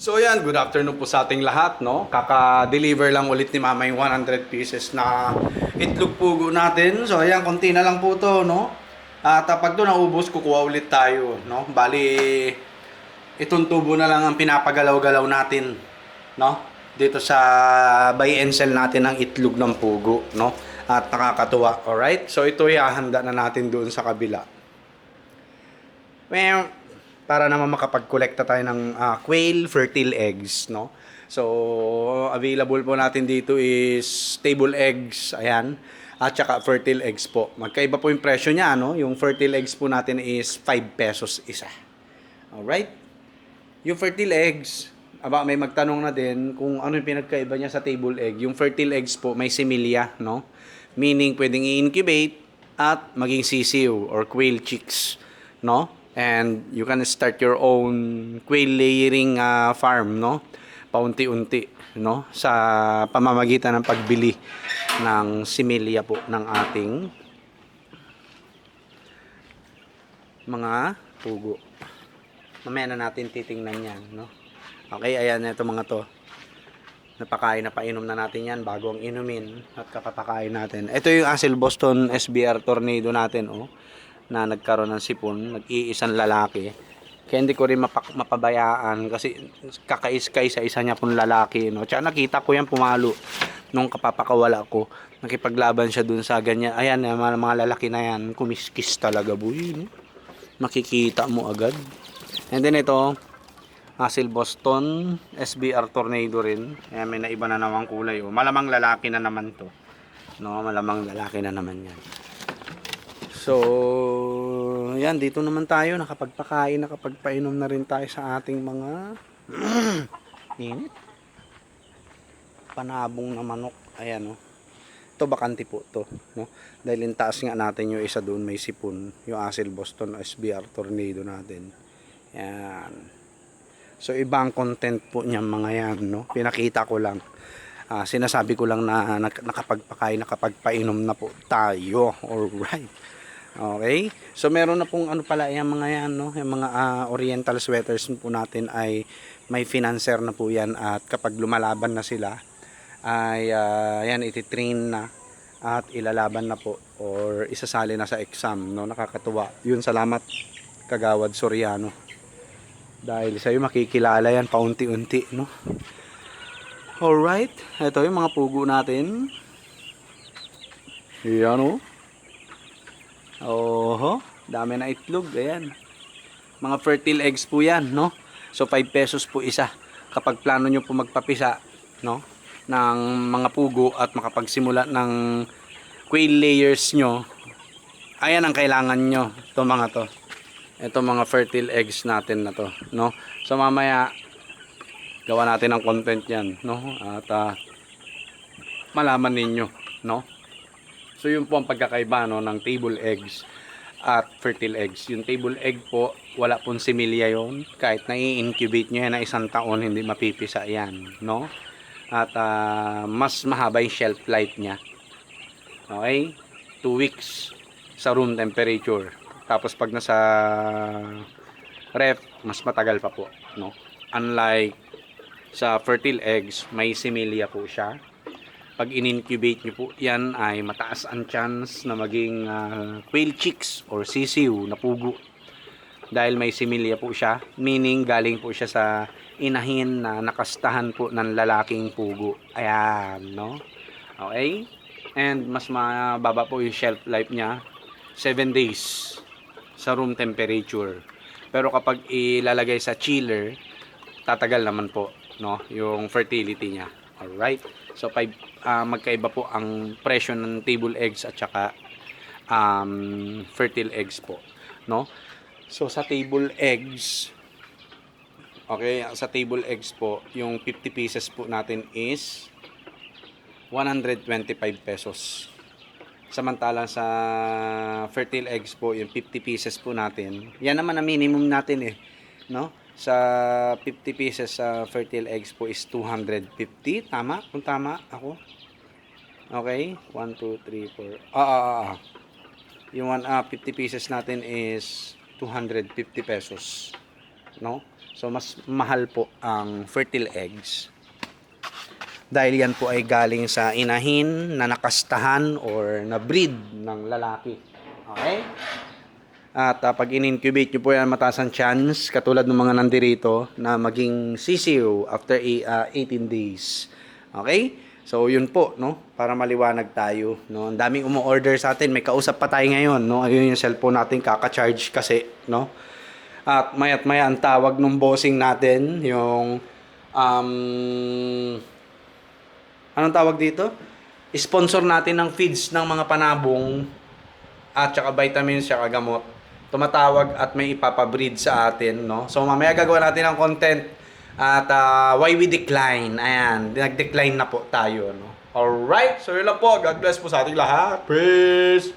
So yan, good afternoon po sa ating lahat, no? Kaka-deliver lang ulit ni Mama yung 100 pieces na itlog pugo natin. So ayan, konti na lang po to, no? At pag to naubos, kukuha ulit tayo, no? Bali, itong tubo na lang ang pinapagalaw-galaw natin, no? Dito sa buy and sell natin ng itlog ng pugo, no? At nakakatuwa, alright? So ito ihahanda na natin doon sa kabila. Well, para naman makapag-collecta tayo ng quail fertile eggs, no? So, available po natin dito is table eggs, ayan, at saka fertile eggs po. Magkaiba po yung presyo niya, no? Yung fertile eggs po natin is 5 pesos isa. Alright? Yung fertile eggs, may magtanong na din kung ano yung pinagkaiba niya sa table egg. Yung fertile eggs po may similya, no? Meaning pwedeng i-incubate at maging sisiw or quail chicks, no? And you can start your own quail layering farm, no? Paunti-unti, no? Sa pamamagitan ng pagbili ng similya po ng ating mga pugo. Mamaya na natin titingnan yan, no? Okay, ayan ito mga to. Napakain na painom na natin yan bago ang inumin at kapapakain natin. Ito yung Asil Boston SBR Tornado natin, oh, na nagkaroon ng sipon, nag-iisang lalaki. Kaya hindi ko rin mapabayaan kasi kakaiskay sa isa niya pong lalaki, no. Tsaka nakita ko yan pumalo nung kapapakawala ko. Nakipaglaban siya dun sa ganyan. Ayan, mga lalaki na yan, kumiskis talaga, boy, no? Makikita mo agad. And then ito, Asil Boston SBR Tornado rin. Ayan, may naiba na namang kulay, oh. Malamang lalaki na naman to, no, malamang lalaki na naman yan. So, yan, dito naman tayo, nakapagpakain, nakapagpainom na rin tayo sa ating mga init. Panabong na manok. Ayan, oh. Ito bakante po to, no? Dahil taas nga natin yung isa doon, may sipon, yung Asil Boston SBR Tornado natin. Yan. So, ibang content po niyan mga yan, no? Pinakita ko lang. Sinasabi ko lang na nakapagpakain, nakapagpainom na po tayo. Alright. Okay, so meron na pong ano pala yung mga yan, no? Yung mga oriental sweaters po natin ay may financer na po yan, at kapag lumalaban na sila ay yan, ititrain na at ilalaban na po or isasali na sa exam, no? Nakakatuwa yun. Salamat Kagawad Soriano, dahil sa'yo makikilala yan paunti-unti, no? Alright, ito yung mga pugo natin. Yan, oh. Oho, dami na itlog. Ayan, mga fertile eggs po yan, no? So 5 pesos po isa kapag plano nyo po magpapisa, no, ng mga pugo at makapagsimula ng quail layers nyo. Ayan ang kailangan nyo, ito mga to. Ito mga fertile eggs natin na to, no? So mamaya gawa natin ng content yan, no? At malaman ninyo, no? So yun po ang pagkakaiba, no, ng table eggs at fertile eggs. Yung table egg po, wala pong similya yon. Kahit na-incubate nyo yan na 1 taon, hindi mapipisa yan, no? At mas mahaba yung shelf life nya. Okay? 2 weeks sa room temperature. Tapos pag nasa ref, mas matagal pa po, no? Unlike sa fertile eggs, may similya po siya. Pag in-incubate nyo po yan, ay mataas ang chance na maging quail chicks or sisiw na pugo. Dahil may similya po siya, meaning galing po siya sa inahin na nakastahan po ng lalaking pugo. Ayan, no? Okay? And mas mababa po yung shelf life niya, 7 days sa room temperature. Pero kapag ilalagay sa chiller, tatagal naman po, no, yung fertility niya. Alright? So magkaiba po ang presyo ng table eggs at saka fertile eggs po, no? So sa table eggs, okay, sa table eggs po, yung 50 pieces po natin is 125 pesos. Samantalang sa fertile eggs po, yung 50 pieces po natin, yan naman ang minimum natin, eh, no? Sa 50 pieces sa fertile eggs po is 250. Tama? Kung tama ako. Okay? 1, 2, 3, 4. Yung 50 pieces natin is 250 pesos. No? So, mas mahal po ang fertile eggs. Dahil yan po ay galing sa inahin na nakastahan or na breed ng lalaki. Okay? At pag in-incubate nyo po yan, mataas ang chance, katulad ng mga nandirito, na maging sisiw after 18 days. Okay? So, yun po, no? Para maliwanag tayo, no? Ang daming umu-order sa atin. May kausap pa tayo ngayon, no? Ayun yung cellphone natin, kaka-charge kasi, no? At maya't maya ang tawag ng bossing natin, yung, anong tawag dito? Sponsor natin ng feeds ng mga panabong at saka vitamins, saka gamot. Tumatawag at may ipapabreed sa atin, no? So, mamaya gagawa natin ng content at why we decline. Ayan, nag-decline na po tayo, no? Alright, so yun lang po. God bless po sa ating lahat. Peace!